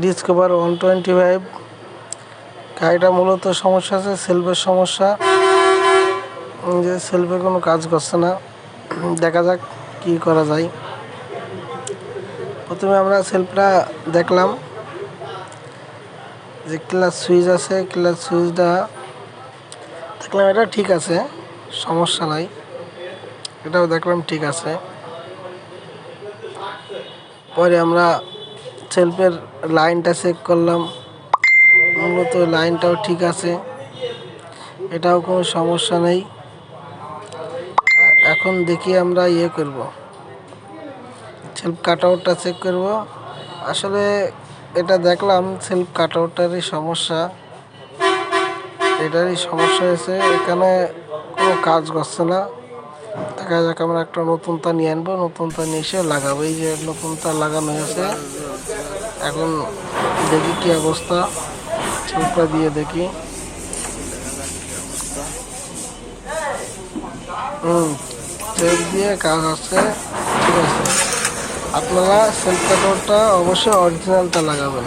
Discover 125। গাড়িটা মূলত সমস্যা আছে সেলফের সমস্যা, যে সেলফে কোনো কাজ করছে না। দেখা যাক কি করা যায়। প্রথমে আমরা সেলফটা দেখলাম যে ক্লাচ সুইচ আছে, ক্লাচ সুইচটা দেখলাম এটা ঠিক আছে, সমস্যা নাই। এটাও দেখলাম ঠিক আছে। পরে আমরা সেলফের লাইনটা চেক করলাম, মূলত লাইনটাও ঠিক আছে, এটাও কোনো সমস্যা নেই। এখন দেখি আমরা করব, সেলফ কাটআউটটা চেক করব। আসলে এটা দেখলাম সেলফ কাটআউটটারই সমস্যা, এটারই সমস্যা হয়েছে, এখানে কোনো কাজ করছে না। দেখা যাক আমরা একটা নতুন তার নিয়ে আনবো, নতুন তার নিয়ে এসে লাগাবো। এই যে নতুন তার লাগানো হয়েছে, এখন দেখি কি অবস্থা, সেলফটা দিয়ে দেখি। সেলফ দিয়ে কাজ হচ্ছে, ঠিক আছে। আপনারা সেলফ কাটআউটটা অবশ্যই অরিজিনালটা লাগাবেন।